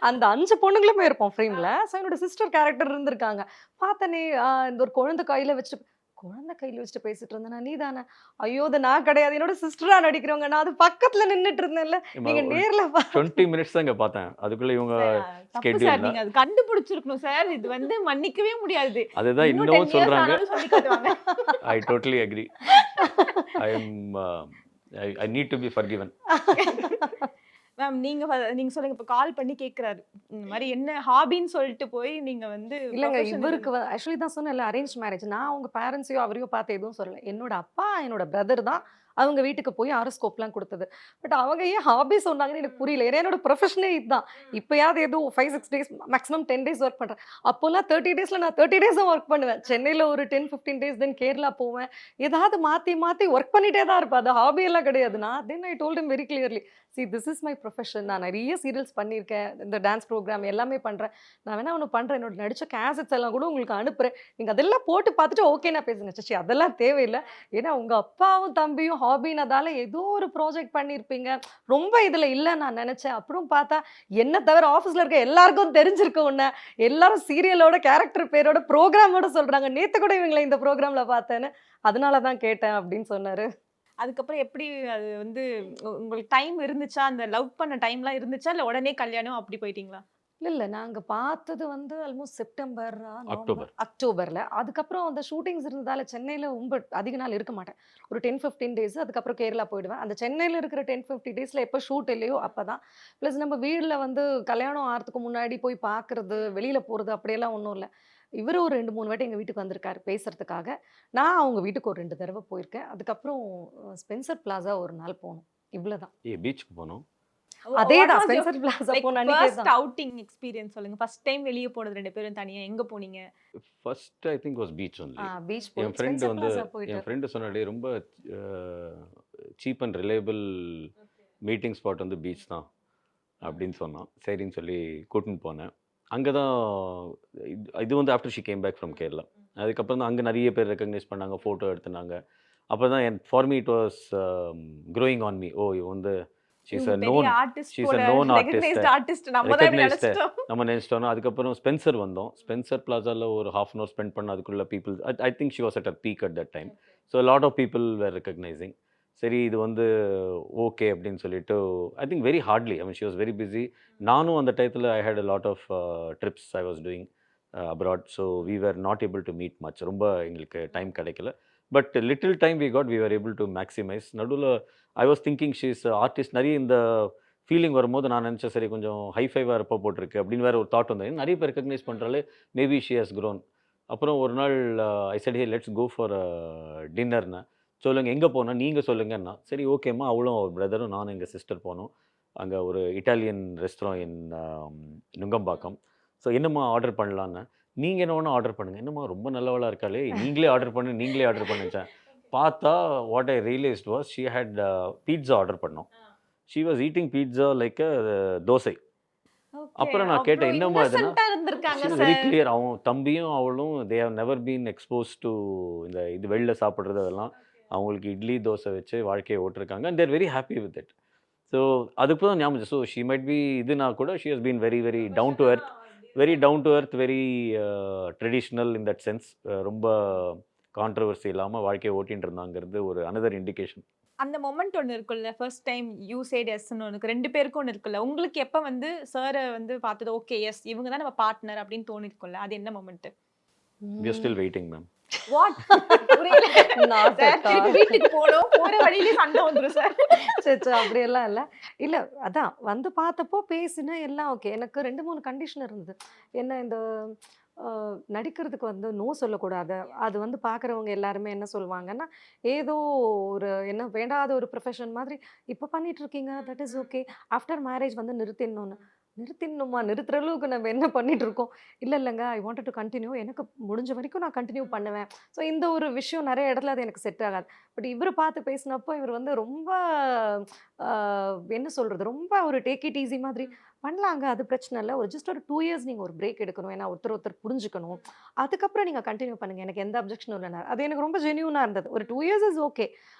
[SPEAKER 1] அந்த 5 பொண்ணுங்களுமே இருப்போம் ஃப்ரேம்ல. ஸோ என்னோட சிஸ்டர் கேரக்டர் இருந்திருக்காங்க. பார்த்தனே இந்த ஒரு குழந்தை கையில வச்சுட்டு, குழந்தை கையில் வச்சுட்டு பேசிட்டு இருந்தேன். நீ தானே? ஐயோ அது நான் கிடையாது, என்னோட சிஸ்டரா நடிக்கிறவங்க. நான் அது பக்கத்துல நின்னுட்டு இருந்தேன்ல, நீங்க நேர்ல
[SPEAKER 3] 20 மினிட்ஸ் தான் இங்க பார்த்தேன். அதுக்குள்ள இவங்க
[SPEAKER 2] தப்பு
[SPEAKER 3] schedule
[SPEAKER 2] சார்,
[SPEAKER 3] ல.
[SPEAKER 2] நீங்க அது கண்டுபிடிச்சிருக்கணும் சார். இது வந்து மன்னிக்கவே முடியாது.
[SPEAKER 3] அதுதான்
[SPEAKER 2] இன்னும்
[SPEAKER 3] இன்னமும்
[SPEAKER 2] 10 years
[SPEAKER 3] சொல்றாங்க.
[SPEAKER 2] ஆனாலும் சொல்லி காட்டுவாங்க.
[SPEAKER 3] I totally agree. I am I need to be forgiven.
[SPEAKER 2] Ma'am நீங்க சொல்லுங்க. இப்ப கால் பண்ணி கேக்குறாரு, இந்த மாதிரி என்ன ஹாபின்னு சொல்லிட்டு போய் நீங்க வந்து
[SPEAKER 1] இல்லங்க,
[SPEAKER 2] profession
[SPEAKER 1] இவருக்கு ஆக்சுவலி தான் சொன்னேன்ல, அரேஞ்ச் மேரேஜ். நான் அவங்க பேரண்ட்ஸையோ அவரையோ பார்த்து எதுவும் சொல்லல. என்னோட அப்பா என்னோட பிரதர் தான் அவங்க வீட்டுக்கு போய் ஹாரோஸ்கோப்லாம் கொடுத்தது. பட் அவங்க ஏன் ஹாபி சொன்னாங்கன்னு எனக்கு புரியல. ஏன்னா என்னோட ப்ரொஃபஷனே இதுதான். இப்பயாவது ஏதோ 5-6 டேஸ் மேக்ஸிமம் 10 டேஸ் ஒர்க் பண்றேன். அப்போல்லாம் 30 டேஸ்ல நான் 30 டேஸும் ஒர்க் பண்ணுவேன். சென்னையில ஒரு 10-15 டேஸ், தென் கேரளா போவேன். ஏதாவது மாத்தி மாத்தி ஒர்க் பண்ணிட்டே தான் இருப்பேன். அது ஹாபி எல்லாம் கிடையாது. நான் then I told him very clearly, see this is my profession. நான் நிறைய சீரியல்ஸ் பண்ணியிருக்கேன், இந்த டான்ஸ் ப்ரோக்ராம் எல்லாமே பண்றேன். நான் வேணா ஒன்று பண்றேன், என்னோட நடிச்ச கேசட்ஸ் எல்லாம் கூட உங்களுக்கு அனுப்புறேன். நீங்க அதெல்லாம் போட்டு பார்த்துட்டு ஓகே நான் பேசுங்க. சச்சி அதெல்லாம் தேவையில்லை. ஏன்னா உங்க அப்பாவும் தம்பியும் ஹாபினதால ஏதோ ஒரு ப்ராஜெக்ட் பண்ணியிருப்பீங்க. ரொம்ப இதுல இல்லை நான் நினைச்சேன். அப்புறம் பார்த்தா என்ன தவிர ஆஃபீஸ்ல இருக்க எல்லாருக்கும் தெரிஞ்சிருக்க உன்ன. எல்லாரும் சீரியலோட கேரக்டர் பேரோட ப்ரோக்ராமோட சொல்றாங்க. நேத்து கூட இவங்களை இந்த ப்ரோக்ராம்ல பார்த்தேன்னு, அதனால தான் கேட்டேன் அப்படின்னு சொன்னாரு.
[SPEAKER 2] அதுக்கப்புறம் எப்படி அது வந்து உங்களுக்கு டைம் இருந்துச்சா? அந்த லவ் பண்ண டைம்லாம் இருந்துச்சா? இல்ல உடனே கல்யாணம் அப்படி போயிட்டீங்களா?
[SPEAKER 1] இல்ல நாங்க பார்த்தது வந்து ஆல்மோஸ்ட் செப்டம்பர்,
[SPEAKER 3] அக்டோபர்.
[SPEAKER 1] அக்டோபர்ல. அதுக்கப்புறம் அந்த ஷூட்டிங்ஸ் இருந்ததால சென்னையில ரொம்ப அதிக நாள் இருக்க மாட்டேன். ஒரு 10-15 டேஸ். அதுக்கப்புறம் கேரளா போயிடுவேன். அந்த சென்னையில இருக்கிற 10-50 டேஸ்ல எப்போ ஷூட் இல்லையோ அப்பதான். ப்ளஸ் நம்ம வீட்ல வந்து கல்யாணம் ஆகிறதுக்கு முன்னாடி போய் பார்க்கறது, வெளியில போறது அப்படியெல்லாம் ஒன்றும் இல்லை. இவரு ஒரு 2-3 வாட்டி எங்க வீட்டுக்கு வந்திருக்காரு பேசுறதுக்காக. நான் அவங்க வீட்டுக்கு ஒரு 2 தடவை போயிருக்கேன். அதுக்கப்புறம் ஸ்பென்சர் பிளாசா ஒரு நாள் போனோம். இவ்வளவுதான்.
[SPEAKER 3] பீச்சுக்கு போனோம்.
[SPEAKER 1] அதேதான் ஸ்பென்சர் பிளாசா போன அன்னைக்கே
[SPEAKER 2] ஃபர்ஸ்ட்
[SPEAKER 1] தான்.
[SPEAKER 2] அவுட்டிங் எக்ஸ்பீரியன்ஸ் சொல்லுங்க. ஃபர்ஸ்ட் டைம் வெளிய போனது 2 பேரும் தனியா எங்க போனீங்க?
[SPEAKER 3] First I think was beach only.
[SPEAKER 1] Beach
[SPEAKER 3] என்
[SPEAKER 1] போய்
[SPEAKER 3] ஃப்ரெண்டு
[SPEAKER 1] ஸ்பென்சர்
[SPEAKER 3] வந்து
[SPEAKER 1] பிளாசா போயிட்டு.
[SPEAKER 3] என் ஃப்ரெண்டு சொன்னாலே ரொம்ப cheap and reliable meeting spot வந்து பீச் தான் அப்படின்னு சொன்னான். சரின்னு சொல்லி கூட்டின்னு போனேன். அங்கே தான் இது வந்து after she came back from Kerala. அதுக்கப்புறம் தான் அங்கே நிறைய பேர் ரெக்கக்னைஸ் பண்ணாங்க, ஃபோட்டோ எடுத்துனாங்க. அப்போ தான் for me it was growing on me. ஓ இவ வந்து she's a known, she's a known artist,
[SPEAKER 2] நம்ம தான் நினைச்சிட்டோம்.
[SPEAKER 3] நம்ம நினச்சிட்டோம். அதுக்கப்புறம் ஸ்பென்சர் வந்தோம். ஸ்பென்சர் பிளாசாவில் ஒரு ½ hour ஸ்பெண்ட் பண்ண. அதுக்குள்ள people I think she was at a peak at that time. So lot of people were recognising. சரி இது வந்து ஓகே அப்படின்னு சொல்லிட்டு I think very hardly, I mean she was very busy. நானும் அந்த டயத்தில் I had a lot of trips I was doing abroad. So we were not able to meet much. ரொம்ப எங்களுக்கு டைம் கிடைக்கல. But little time we got, we are able to maximise. நடுவில் I was thinking she is artist. நிறைய இந்த feeling வரும்போது நான் நினச்சேன் சரி கொஞ்சம் ஹைஃபைவாக இருப்ப போட்டிருக்கு அப்படின்னு வேறு ஒரு தாட் வந்தது. நிறைய பேர் ரெக்கக்னைஸ் பண்ணுறாலே மேபி ஷி ஹஸ் க்ரோன். அப்புறம் ஒரு நாள் I said hey let's go for டின்னர்னு. சொல்லுங்கள் எங்கே போனால் நீங்கள் சொல்லுங்கன்னா சரி ஓகேம்மா. அவளும் அவர் பிரதரும் நானும் எங்கள் சிஸ்டர் போனோம். அங்கே ஒரு இட்டாலியன் ரெஸ்டாரண்ட் இன் நுங்கம்பாக்கம். ஸோ என்னம்மா ஆர்டர் பண்ணலான்னு. நீங்கள் என்ன ஒன்று ஆர்டர் பண்ணுங்கள். என்னம்மா ரொம்ப நல்லவளாக இருக்காளே, நீங்களே ஆர்டர் பண்ணுச்சேன். பார்த்தா what I realized was she had pizza order பண்ணோம். She was eating pizza like dosa. அப்புறம் நான் கேட்டேன் என்னம்மா இதுனா, வெரி கிளியர். அவன் தம்பியும் அவளும் they have never been expose to இந்த இது வெளில சாப்பிட்றது அதெல்லாம். அவங்களுக்கு இட்லி தோசை வச்சு வாழ்க்கையை ஓட்டிருக்காங்க. And they're very happy with it. So அதுக்கு தான் ஞாபகம். ஸோ ஷீ மைட் பி இதுனா கூட she has been very very down to earth, very traditional in that sense. ரொம்ப கான்ட்ரவர்சி இல்லாமல் வாழ்க்கையை ஓட்டின்னு இருந்தாங்கிறது ஒரு அனதர் இண்டிகேஷன்.
[SPEAKER 2] அந்த மொமெண்ட் ஒன்று இருக்குல்ல, ஃபர்ஸ்ட் டைம் யூ சேட் எஸ்ன்னு ஒன்று 2 பேருக்கும் ஒன்று இருக்குல்ல. உங்களுக்கு எப்போ வந்து சாரை வந்து பார்த்தது ஓகே எஸ் இவங்க தான் நம்ம பார்ட்னர் அப்படின்னு தோணிருக்குல்ல, அது என்ன moment?
[SPEAKER 3] We are still waiting, ma'am.
[SPEAKER 2] What புரியல. வீட்டுக்கு போனோம், போற வழியிலே சண்டை வந்துடும் சார்.
[SPEAKER 1] சரி அப்படியெல்லாம் இல்லை. இல்லை அதான் வந்து பார்த்தப்போ பேசினேன் எல்லாம் ஓகே. எனக்கு 2-3 கண்டிஷன் இருந்தது. என்ன இந்த நடிக்கிறதுக்கு வந்து நோ சொல்லக்கூடாது. அது வந்து பார்க்குறவங்க எல்லாருமே என்ன சொல்லுவாங்கன்னா, ஏதோ ஒரு என்ன வேண்டாத ஒரு ப்ரொஃபஷன் மாதிரி இப்போ பண்ணிட்டு இருக்கீங்க, that is okay. After marriage வந்து நிறுத்திடணும்னு. நிறுத்திடணுமா? நிறுத்துற அளவுக்கு நம்ம என்ன பண்ணிட்டு இருக்கோம்? இல்லைங்க, ஐ வாண்டட் டு கண்டினியூ. எனக்கு முடிஞ்ச வரைக்கும் நான் கண்டினியூ பண்ணுவேன். ஸோ இந்த ஒரு விஷயம் நிறைய இடத்துல அது எனக்கு செட் ஆகாது. பட் இவர் பார்த்து பேசினப்போ இவர் வந்து ரொம்ப என்ன சொல்கிறது, ரொம்ப ஒரு டேக் இட் ஈஸி மாதிரி பண்ணலாங்க, அது பிரச்சனை இல்லை. ஒரு ஜஸ்ட் ஒரு 2 இயர்ஸ் நீங்கள் ஒரு பிரேக் எடுக்கணும். ஏன்னா ஒருத்தர் புரிஞ்சுக்கணும். அதுக்கப்புறம் நீங்கள் கண்டினியூ பண்ணுங்கள், எனக்கு எந்த அப்ஜெக்ஷனும் இல்லைனா. அது எனக்கு ரொம்ப ஜென்யூனாக இருந்தது. ஒரு 2 இயர்ஸ் இஸ் ஓகே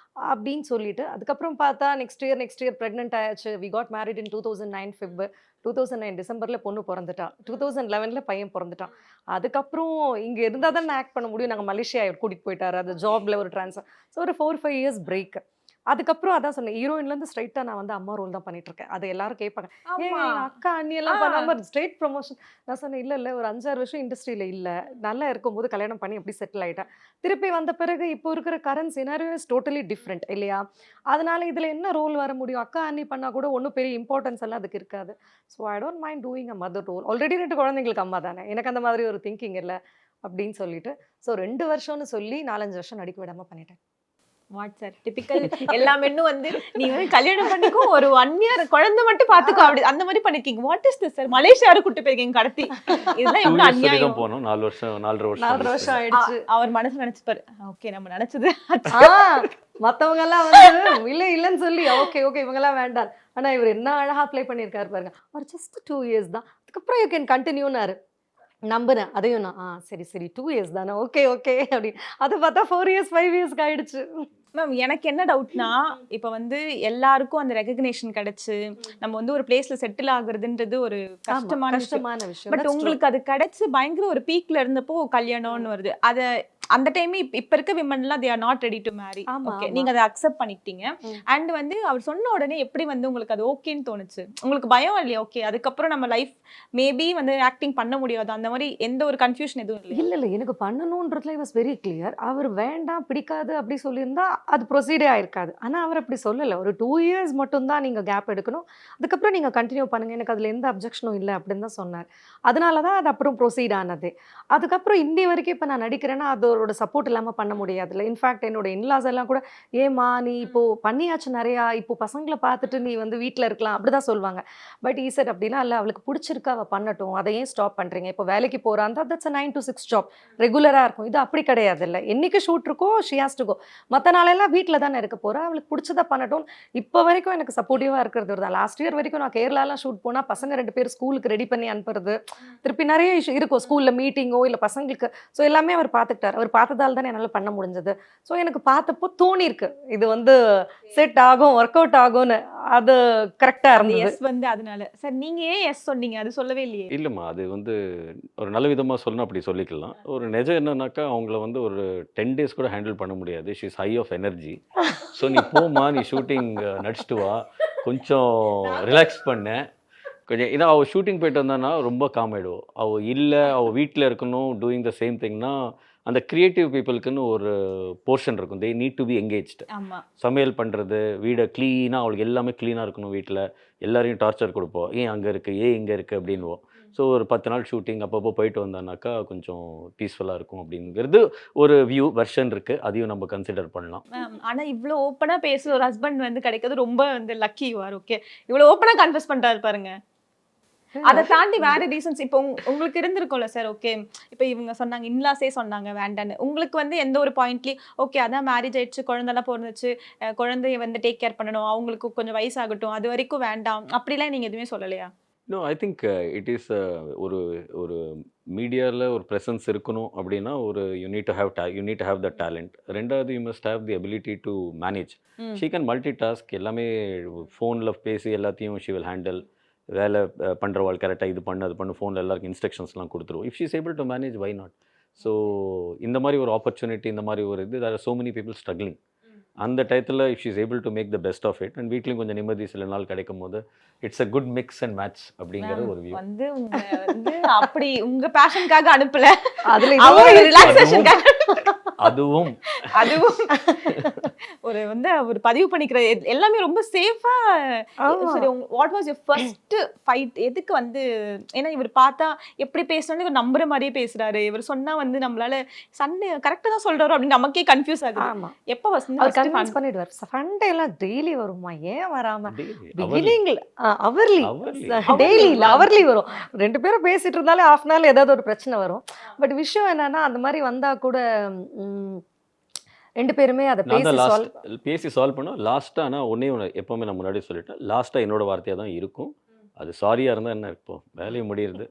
[SPEAKER 1] அப்படின்னு சொல்லிட்டு அதுக்கப்புறம் பார்த்தா நெக்ஸ்ட் இயர் ப்ரெக்னென்ட் ஆயாச்சு. We got married in 2009 Feb. 2009 டிசம்பரில் பொண்ணு பிறந்துட்டா, 2011 பையன் பிறந்துட்டான். அதுக்கப்புறம் இங்கே இருந்தால் தான் நான் ஆக்ட் பண்ண முடியும். நாங்கள் மலேசியா கூட்டிகிட்டு போயிட்டாரு, அது ஜாப்ல ஒரு ட்ரான்ஸ்ஃபர். ஸோ ஒரு 4-5 இயர்ஸ் பிரேக். அதுக்கப்புறம் அதான் சொன்னேன், ஹீரோயின்லேருந்து ஸ்ட்ரைட்டாக நான் வந்து அம்மா ரோல் தான் பண்ணிட்டு இருக்கேன். அது எல்லாரும் கேட்பாங்க, ஏன் அக்கா அண்ணி எல்லாம் பண்ணாம ஸ்ட்ரெயிட் ப்ரொமோஷன். நான் சொன்னேன், இல்லை ஒரு 5-6 வருஷம் இண்டஸ்ட்ரியில் இல்லை, நல்லா இருக்கும்போது கல்யாணம் பண்ணி எப்படி செட்டில் ஆகிட்டேன். திருப்பி வந்த பிறகு இப்போ இருக்கிற current scenario is totally different இல்லையா? அதனால இதில் என்ன ரோல் வர முடியும்? அக்கா அண்ணி பண்ணால் கூட ஒன்றும் பெரிய இம்பார்ட்டன்ஸ் எல்லாம் அதுக்கு இருக்காது. So I don't mind doing a mother role. Already 2 குழந்தைங்களுக்கு அம்மா தானே, எனக்கு அந்த மாதிரி ஒரு திங்கிங் இல்லை அப்படின்னு சொல்லிட்டு, ஸோ 2 வருஷம்னு சொல்லி 4-5 வருஷம் நடிக்க விடாமல் பண்ணிட்டேன்.
[SPEAKER 2] What sir typical. எல்லா மென்னும் வந்து நீ வந்து கல்யாணம் பண்ணிக்கோ, ஒரு 1 year குழந்தை மட்டும் பாத்துக்கோ, அப்படி அந்த மாதிரி பண்ணிருக்கீங்க. What is this sir? மலேசியாரு கூட்டு போயிருக்கீங்க கடத்தி. இதெல்லாம் எவ்வளவு அநியாயம்.
[SPEAKER 3] போனோம் 4 வருஷம்
[SPEAKER 1] 4 வருஷம் ஆயிடுச்சு.
[SPEAKER 2] அவர் மனசுல நினைச்சுப்பாரு, ஓகே நம்ம நினைச்சது.
[SPEAKER 1] மத்தவங்க எல்லாம் வந்து இல்லைன்னு சொல்லி ஓகே இவங்க எல்லாம் வேண்டாம். ஆனா இவர் என்ன அழகா ப்ளே பண்ணியிருக்காரு பாருங்க. ஒரு ஜஸ்ட் 2 years தான், அதுக்கப்புறம் யூ கேன் கண்டினியூனாரு. நம்புறேன் அதையும் நான். சரி 2 years தானே, ஓகே அப்படி. அதை பார்த்தா 4 years 5 years ஆயிடுச்சு.
[SPEAKER 2] மேம் எனக்கு என்ன டவுட்னா, இப்போ வந்து எல்லாருக்கும் அந்த ரெகக்னேஷன் கிடைச்சு நம்ம வந்து ஒரு பிளேஸ்ல செட்டில் ஆகுறதுன்றது ஒரு கஷ்டமான
[SPEAKER 1] விஷயம்.
[SPEAKER 2] பட் உங்களுக்கு அது கிடைச்சு பயங்கர ஒரு பீக்ல இருந்தப்போ கல்யாணம்னு வருது. அதை அந்த டைம் இப்ப இருக்க விமன்லாம் they are not ready to marry. Okay நீங்க அதை அக்செப்ட் பண்ணிட்டீங்க. அண்ட் வந்து அவர் சொன்ன உடனே எப்படி வந்து உங்களுக்கு அது ஓகேன்னு தோணுச்சு? உங்களுக்கு பயம் இல்லையா? ஓகே அதுக்கப்புறம் நம்ம லைஃப் மேபி வந்து ஆக்டிங் பண்ண முடியாது, அந்த மாதிரி எந்த ஒரு கன்ஃபியூஷன் எதுவும் இல்லை?
[SPEAKER 1] இல்லை எனக்கு பண்ணணுன்றதுல வாஸ் வெரி கிளியர். அவர் வேண்டாம் பிடிக்காது அப்படி சொல்லியிருந்தா அது ப்ரொசீடே ஆயிருக்காது. ஆனால் அவர் அப்படி சொல்லலை. ஒரு 2 years மட்டும்தான் நீங்கள் கேப் எடுக்கணும், அதுக்கப்புறம் நீங்கள் கண்டினியூ பண்ணுங்க, எனக்கு அதில் எந்த அப்ஜெக்ஷனும் இல்லை அப்படின்னு தான் சொன்னார். அதனால தான் அது அப்புறம் ப்ரொசீட் ஆனது. அதுக்கப்புறம் இன்னி வரைக்கும் இப்போ நான் நடிக்கிறேன்னா அதோட சப்போர்ட் இல்லாமல் பண்ண முடியாதுல்ல. இன்ஃபேக்ட் என்னோட இன்லாஸ் எல்லாம் கூட, ஏமா நீ இப்போ பண்ணியாச்சு நிறையா, இப்போ பசங்களை பார்த்துட்டு நீ வந்து வீட்டில் இருக்கலாம் அப்படிதான் சொல்லுவாங்க. பட் ஈசட் அப்படிலாம் இல்லை, அவளுக்கு பிடிச்சிருக்கா அவள் பண்ணட்டும், அதை ஏன் ஸ்டாப் பண்ணுறீங்க? இப்போ வேலைக்கு போகிறாந்தா தட்ஸ் 9 to 6 ஜாப் ரெகுலராக இருக்கும். இது அப்படி கிடையாது இல்லை, என்னைக்கு ஷூட் இருக்கோ ஷி ஹாஸ் டு கோ. மற்ற நாளெல்லாம் வீட்டில் தானே இருக்க போகிறா, அவளுக்கு பிடிச்சதை பண்ணட்டும். இப்போ வரைக்கும் எனக்கு சப்போர்ட்டிவாக இருக்கிறது தான். லாஸ்ட் இயர் வரைக்கும் நான் கேரளாலாம் ஷூட் போனால் பசங்க 2 பேர் ஸ்கூலுக்கு ரெடி பண்ணி அனுப்புறது, திருப்பி நிறைய இஷ்யூ இருக்கும் ஸ்கூலில் மீட்டிங்கோ இல்லை பசங்களுக்கு. ஸோ எல்லாமே அவர் பார்த்துக்கிட்டார். அவர் பார்த்ததால் தானே என்னால் பண்ண முடிஞ்சது. ஸோ எனக்கு பார்த்தப்போ தோணிருக்கு இது வந்து செட் ஆகும், ஒர்க் அவுட் ஆகும்னு. அது கரெக்டாக இருந்தது.
[SPEAKER 2] எஸ் வந்து அதனால சார் நீங்க ஏன் எஸ் சொன்னீங்க? அது சொல்லவே இல்லையே.
[SPEAKER 3] இல்லைம்மா, அது வந்து ஒரு நல்ல விதமாக சொல்லணும், அப்படி சொல்லிக்கலாம். ஒரு நிஜம் என்னன்னாக்கா அவங்கள வந்து ஒரு 10 days கூட ஹேண்டில் பண்ண முடியாது. She is high of energy. So நீ போமா, நீ ஷூட்டிங் நடிச்சிட்டு வா, கொஞ்சம் ரிலாக்ஸ் பண்ண கொஞ்சம். ஏன்னா அவள் ஷூட்டிங் போயிட்டு வந்தான்னா ரொம்ப காம் ஆகிடுவோம். அவள் இல்லை, அவள் வீட்டில் இருக்கணும் டூயிங் த சேம் திங்னா அந்த கிரியேட்டிவ் பீப்புளுக்குன்னு ஒரு போர்ஷன் இருக்கும். They need to be engaged. சமையல் பண்ணுறது, வீடை க்ளீனாக, அவளுக்கு எல்லாமே க்ளீனாக இருக்கணும். வீட்டில் எல்லாரையும் டார்ச்சர் கொடுப்போம், ஏன் அங்கே இருக்குது, ஏன் இங்கே இருக்குது அப்படின்வோம். ஸோ ஒரு 10 நாள் ஷூட்டிங் அப்பப்போ போயிட்டு வந்தானாக்கா கொஞ்சம் பீஸ்ஃபுல்லாக இருக்கும் அப்படிங்கிறது ஒரு வெர்ஷன் இருக்குது. அதையும் நம்ம கன்சிடர் பண்ணலாம்.
[SPEAKER 2] ஆனால் இவ்வளோ ஓப்பனாக பேசுகிற ஒரு ஹஸ்பண்ட் வந்து கிடைக்கிறது ரொம்ப வந்து லக்கி யூ ஆர். ஓகே இவ்வளோ ஓப்பனாக கன்ஃபஸ் பண்ணுறாரு பாருங்க. அதை தாண்டி வேற ரீசன்ஸ் இப்போ உங்களுக்கு இருந்திருக்கும்ல சார்? ஓகே இப்போ இவங்க சொன்னாங்க, இன்லாஸே சொன்னாங்க வேண்டான்னு, உங்களுக்கு வந்து எந்த ஒரு பாயிண்ட்லயும் ஓகே அதான் மேரேஜ் ஆயிடுச்சு, குழந்தைலாம் பிறந்துச்சு, குழந்தைய வந்து டேக் கேர் பண்ணணும், அவங்களுக்கு கொஞ்சம் வயசாகட்டும், அது வரைக்கும் வேண்டாம் அப்படிலாம் நீங்க எதுவுமே சொல்லலையா?
[SPEAKER 3] No, I think it is ஒரு மீடியாவில் ஒரு ப்ரெசன்ஸ் இருக்கணும் அப்படின்னா ஒரு you need to have the talent. ரெண்டாவது you must have the ability to manage. She can multi task. எல்லாமே ஃபோனில் பேசி எல்லாத்தையும் ஷி வில் ஹேண்டில். வேலை பண்ணுறவாள் கரெக்டாக இது பண்ணு அது பண்ணு, ஃபோனில் எல்லாருக்கும் இன்ஸ்ட்ரக்ஷன்ஸ்லாம் கொடுத்துருவோம். If she is able to manage, why not? So இந்த மாதிரி ஒரு ஆப்பர்ச்சுனிட்டி, இந்த மாதிரி ஒரு இது, there are so many people struggling. அந்த டயத்தில் if she is able to make the best of it, and வீட்லையும் கொஞ்சம் நிம்மதி சில நாள் கிடைக்கும் போது it's a good mix and match அப்படிங்கிற ஒரு வியூ.
[SPEAKER 2] வந்து வந்து அப்படி உங்க பேஷனுக்காக அனுப்பல,
[SPEAKER 1] அதுல
[SPEAKER 3] அதுவும்
[SPEAKER 2] ஒரு வந்து ஒரு பதிவு பண்ணிக்கிற எல்லாமே ரொம்ப சேஃபா. சரி, what was your first fight? எதுக்கு வந்து, ஏன்னா இவர் பார்த்தா எப்படி பேசணும்னு இவர் நம்புற மாதிரியே பேசுறாரு, இவர் சொன்னா வந்து நம்மளால சண்டே கரெக்டா தான் சொல்றாரு அப்படின்னு நமக்கே கன்ஃபியூஸ் ஆகுது.
[SPEAKER 1] ஆமா,
[SPEAKER 2] எப்ப
[SPEAKER 1] அவர் கன்வின்ஸ் பண்ணிடுவார். சண்டே எல்லாம் டெய்லி வருமா? ஏன் வராம? பிகினிங்ல அவர்லி டெய்லி இல்ல அவர்லி வரும். 2 பேரும் பேசிட்டு இருந்தாலே half an hour ஏதாவது ஒரு பிரச்சனை வரும். பட் விஷயம் என்னன்னா அந்த மாதிரி வந்தா கூட 2 பேருமே அதை
[SPEAKER 3] பேசி சால்வ் பண்ணோம். லாஸ்ட்டாக ஆனால் ஒன்றே எப்போவுமே நான் முன்னாடி சொல்லிட்டேன், லாஸ்ட்டாக என்னோட வார்த்தையாக தான் இருக்கும். அது சாரியாக இருந்தால் என்ன, இப்போ வேலையை முடியுது.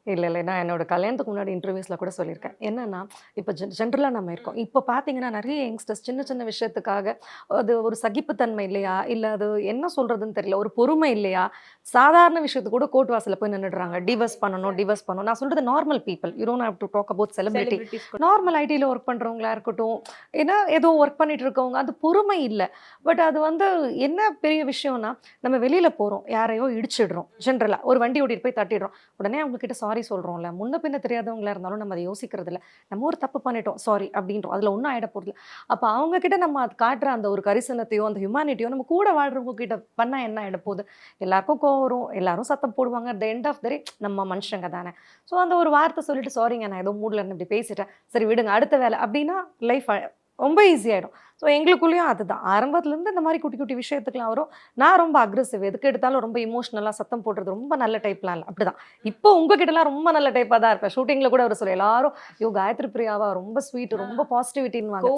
[SPEAKER 1] இல்லை நான் என்னோட கல்யாணத்துக்கு முன்னாடி இன்டர்வியூஸில் கூட சொல்லியிருக்கேன். என்னன்னா இப்போ ஜென்ரலாக நம்ம இருக்கோம். இப்போ பார்த்தீங்கன்னா நிறைய யங்ஸ்டர்ஸ் சின்ன சின்ன விஷயத்துக்காக அது ஒரு சகிப்புத்தன்மை இல்லையா, இல்லை அது என்ன சொல்கிறதுன்னு தெரியல, ஒரு பொறுமை இல்லையா, சாதாரண விஷயத்துக்கு கூட கோர்ட் வாசலில் போய் நின்றுடுறாங்க. டிவர்ஸ் பண்ணணும். நான் சொல்கிறது normal people, you don't have to talk about celebrity. Normal ஐடியில் ஒர்க் பண்ணுறவங்களா இருக்கட்டும், ஏன்னா ஏதோ ஒர்க் பண்ணிட்டு இருக்கவங்க, அது பொறுமை இல்லை. பட் அது வந்து என்ன பெரிய விஷயம்னா, நம்ம வெளியில் போகிறோம், யாரையோ இடிச்சிடுறோம், ஜென்ரலாக ஒரு வண்டி ஓட்டிட்டு போய் தட்டிடுறோம், உடனே அவங்கக்கிட்ட சாரி சொல்கிறோம்ல. முன்ன பின்ன தெரியாதவங்களா இருந்தாலும் நம்ம அதை யோசிக்கிறது இல்லை. நம்ம ஒரு தப்பு பண்ணிட்டோம் சாரி அப்படின்றோம், அதில் ஒன்றும் ஆகிட போகிறதில்ல. அப்போ அவங்கக்கிட்ட நம்ம அது காட்டுற அந்த ஒரு கரிசனத்தையோ அந்த ஹியூமனிட்டியோ நம்ம கூட வாழ்கிறவங்க கிட்ட பண்ணால் என்ன ஆகிட போகுது? எல்லாருக்கும் கோவம் வரும், எல்லாரும் சத்தம் போடுவாங்க. At the end of the day நம்ம மனுஷங்க தானே. ஸோ அந்த ஒரு வார்த்தை சொல்லிட்டு சாரிங்க நான் ஏதோ மூடில் இருந்து இப்படி பேசிட்டேன், சரி விடுங்க அடுத்த வேலை அப்படின்னா லைஃப் ரொம்ப ஈஸியாகிடும். ஸோ எங்களுக்குள்ளேயும் அதுதான் ஆரம்பத்துலேருந்து இந்த மாதிரி குட்டி குட்டி விஷயத்துக்குலாம் வரும். நான் ரொம்ப அக்ரெசிவ், எதுக்கு எடுத்தாலும் ரொம்ப இமோஷ்னலாக சத்தம் போடுறது ரொம்ப நல்ல டைப்லாம் இல்லை. அப்படிதான் இப்போ உங்ககிட்டலாம் ரொம்ப நல்ல டைப்பாக தான் இருப்பேன். ஷூட்டிங்கில் கூட அவர் சொல்ல எல்லாரும் ஐயோ காயத்ரி பிரியாவா ரொம்ப ஸ்வீட், ரொம்ப பாசிட்டிவிட்டின்னு வாங்க.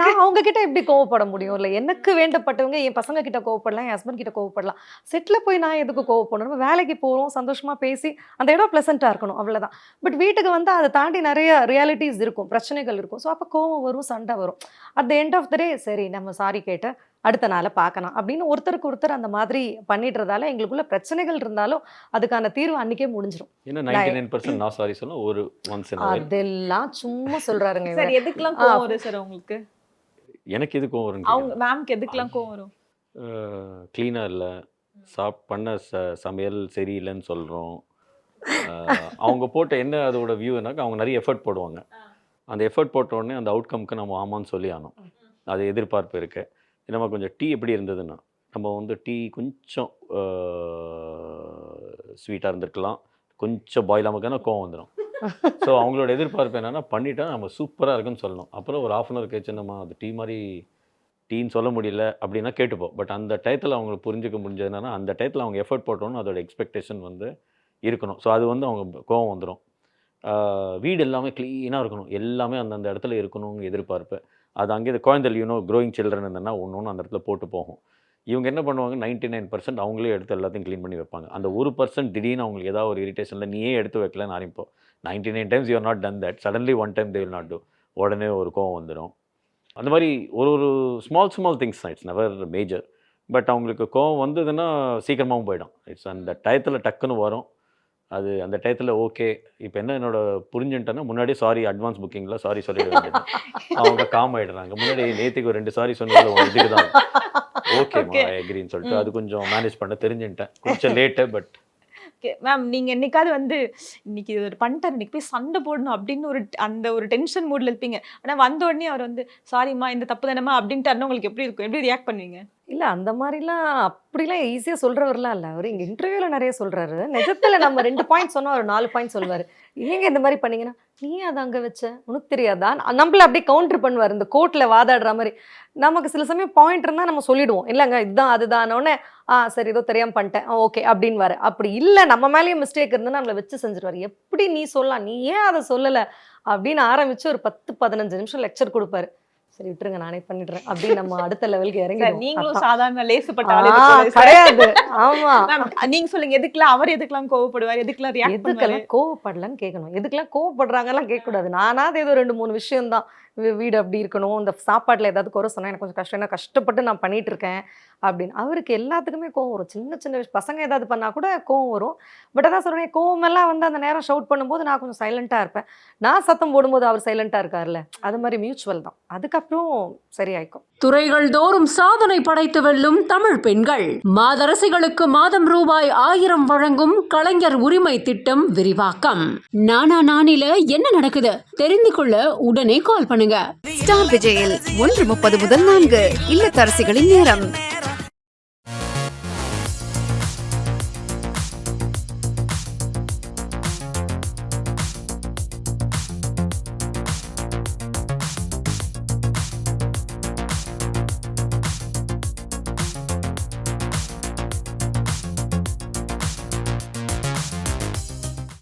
[SPEAKER 1] நான் அவங்க கிட்ட எப்படி கோவப்பட முடியும்? இல்லை எனக்கு வேண்டப்பட்டவங்க என் பசங்க கிட்ட கோவப்படலாம், என் ஹஸ்பண்ட் கிட்ட கோவப்படலாம். செட்டில் போய் நான் எதுக்கு கோவப்படணும்? நம்ம வேலைக்கு போகிறோம், சந்தோஷமாக பேசி அந்த இடம் ப்ளசண்ட்டாக இருக்கணும், அவ்வளோதான். பட் வீட்டுக்கு வந்து அதை தாண்டி நிறைய ரியாலிட்டிஸ் இருக்கும், பிரச்சனைகள் இருக்கும். ஸோ அப்போ கோவம் வரும், சண்டை வரும். At the end of the day சரி நம்ம சாரி கேட்டு அடுத்த நாளை பார்க்கலாம் அப்படின்னு ஒருத்தருக்கு ஒருத்தர் அந்த மாதிரி பண்ணிடுறதால எங்களுக்குள்ள பிரச்சனைகள் இருந்தாலும் அதுக்கான தீர்வு அன்னைக்கே முடிஞ்சிடும்.
[SPEAKER 3] ஏன்னா 99% நான் சாரி சொன்னா ஒரு ஒன்ஸ் இன்
[SPEAKER 1] அதெல்லாம் சும்மா சொல்றாருங்க.
[SPEAKER 2] சார் எதுக்கெல்லாம் கோவம் வரும் சார் உங்களுக்கு?
[SPEAKER 3] எனக்கு எது கோவம் வரும்?
[SPEAKER 2] அவங்க மேம்க்கு எதுக்கெல்லாம் கோவம் வரும்?
[SPEAKER 3] க்ளீனா இல்லை, பண்ண சமையல் சரியில்லைன்னு சொல்கிறோம். அவங்க போட்ட என்ன அதோட வியூனாக்கா அவங்க நிறைய எஃபர்ட் போடுவாங்க. அந்த எஃபர்ட் போட்ட உடனே அந்த அவுட்கம்க்கு நம்ம ஆமான்னு சொல்லி ஆனோம். அது எதிர்பார்ப்பு இருக்கு. நம்ம கொஞ்சம் டீ எப்படி இருந்ததுன்னா, நம்ம வந்து டீ கொஞ்சம் ஸ்வீட்டாக இருந்திருக்கலாம், கொஞ்சம் பாயில் ஆகாமல் கோவம் வந்துடும். ஸோ அவங்களோட எதிர்பார்ப்பு என்னென்னா பண்ணிட்டா நம்ம சூப்பராக இருக்குன்னு சொல்லணும். அப்புறம் ஒரு ½ ஹவர் கழிச்சு நம்ம அது டீ மாதிரி டீன்னு சொல்ல முடியல அப்படின்னா கேட்டுப்போம். பட் அந்த டயத்தில் அவங்களுக்கு புரிஞ்சுக்க முடிஞ்சது என்னன்னா, அந்த டயத்தில் அவங்க எஃபர்ட் போட்டோன்னு அதோட எக்ஸ்பெக்டேஷன் வந்து இருக்கணும். ஸோ அது வந்து அவங்க கோவம் வந்துடும். வீடு எல்லாமே க்ளீனாக இருக்கணும், எல்லாமே அந்தந்த இடத்துல இருக்கணுங்க எதிர்பார்ப்பு. அது அங்கே குழந்தைகள் க்ரோயிங் சில்ட்ரன் இருந்ததுன்னா ஒன்று அந்த இடத்துல போட்டு போகும். இவங்க என்ன பண்ணுவாங்க, 99% அவங்களே எடுத்து எல்லாத்தையும் க்ளீன் பண்ணி வைப்பாங்க. அந்த 1% திடீர்னு அவங்களுக்கு ஏதாவது ஒரு இரிட்டேஷனில் நீயே எடுத்து வைக்கலன்னு ஆரம்பிப்போம். 99 times you are not done that, suddenly one time they will not do, உடனே ஒரு கோவம் வந்துடும். அந்த மாதிரி ஒரு small things, it's never major. But அவங்களுக்கு கோவம் வந்ததுன்னா சீக்கிரமாகவும் போயிடும். இட்ஸ் அந்த டயத்தில் டக்குன்னு வரும். அது அந்த டயத்தில் ஓகே இப்போ என்ன என்னோட புரிஞ்சுட்டேன்னா, முன்னாடியே சாரி அட்வான்ஸ் புக்கிங்கில் சாரி சொல்லிட வேண்டியது. அவங்க காம் ஆகிடுறாங்க. முன்னாடி நேற்றுக்கு ஒரு 2 சாரி சொன்னது இதுக்கு தான் ஓகேம்மா ஐ அக்ரின்னு சொல்லிட்டு அது கொஞ்சம் மேனேஜ் பண்ண தெரிஞ்சுட்டேன். கொஞ்சம் லேட்டு பட்
[SPEAKER 2] ஓகே மேம். நீங்கள் என்னைக்காவது வந்து இன்னைக்கு இது ஒரு பண்ணிட்டார், இன்னைக்கு போய் சண்டை போடணும் அப்படின்னு அந்த ஒரு டென்ஷன் மூடில் இருப்பீங்க. ஆனால் வந்த உடனே அவர் வந்து சாரிம்மா இந்த தப்பு தானேம்மா அப்படின்ட்டு உங்களுக்கு எப்படி இருக்கும்? எப்படி ரியாக்ட் பண்ணுவீங்க?
[SPEAKER 1] இல்லை அந்த மாதிரிலாம் அப்படிலாம் ஈஸியாக சொல்கிறவர்லாம் இல்லை. அவர் இங்கே இன்டர்வியூவில் நிறைய சொல்கிறாரு. நிஜத்தில் நம்ம 2 பாயிண்ட் சொன்னால் அவர் 4 பாயிண்ட் சொல்லுவார். ஏங்க இந்த மாதிரி பண்ணீங்கன்னா, நீ அதை அங்கே வச்ச உனக்கு தெரியாதா, நம்மள அப்படியே கவுண்டர் பண்ணுவார். இந்த கோர்ட்டில் வாதாடுற மாதிரி. நமக்கு சில சமயம் பாயிண்ட் இருந்தால் நம்ம சொல்லிடுவோம், இல்லைங்க இதுதான் அதுதானோடனே சரி ஏதோ தெரியாமல் பண்ணிட்டேன் ஓகே அப்படின்வாரு. அப்படி இல்லை நம்ம மேலேயே மிஸ்டேக் இருந்ததுன்னா நம்மளை வச்சு செஞ்சுருவார். எப்படி நீ சொல்லலாம், நீ ஏன் அதை சொல்லலை அப்படின்னு ஆரம்பித்து ஒரு 10-15 நிமிஷம் லெக்சர் கொடுப்பாரு. சரி விட்டுருங்க நானே பண்ணிடுறேன் அப்படின்னு நம்ம அடுத்த லெவலுக்கு இறங்கி.
[SPEAKER 2] நீங்களும் சாதாரண லேசுப்பட்ட
[SPEAKER 1] கிடையாது. ஆமா
[SPEAKER 2] நீங்க சொல்லுங்க, எதுக்கெல்லாம் அவர் எதுக்கெல்லாம் கோவப்படுவார், எதுக்கெல்லாம்
[SPEAKER 1] கோவப்படலன்னு கேட்கணும், எதுக்கெல்லாம் கோவப்படுறாங்கலாம் கேட்கக்கூடாது. நானாவது ஏதோ 2-3 விஷயம் தான், வீடு அப்படி இருக்கணும், இந்த சாப்பாட்டில் ஏதாவது குறை சொன்னால் எனக்கு கொஞ்சம் கஷ்டம், ஏன்னா கஷ்டப்பட்டு நான் பண்ணிட்டு இருக்கேன் அப்படின்னு. அவருக்கு எல்லாத்துக்குமே கோவம் வரும். சின்ன சின்ன பசங்க ஏதாவது பண்ணால் கூட கோவம் வரும். பட் அதான் சொல்கிறேன், கோவமெல்லாம் வந்து அந்த நேரம் ஷவுட் பண்ணும்போது நான் கொஞ்சம் சைலண்ட்டாக இருப்பேன். நான் சத்தம் போடும்போது அவர் சைலண்ட்டாக இருக்கார்ல, அது மாதிரி மியூச்சுவல் தான். அதுக்கப்புறம் சரியாயிக்கும்.
[SPEAKER 4] துறைகள் தோறும் சாதனை படைத்து வெல்லும் தமிழ் பெண்கள். மாதரசிகளுக்கு மாதம் ரூபாய் 1000 வழங்கும் கலைஞர் உரிமை திட்டம் விரிவாக்கம். நானில என்ன நடக்குது தெரிந்து கொள்ள உடனே கால் பண்ணுங்க.
[SPEAKER 5] ஸ்டார் விஜயில் 1:30 முதல் 4 இல்லத்தரசிகளின் நேரம்.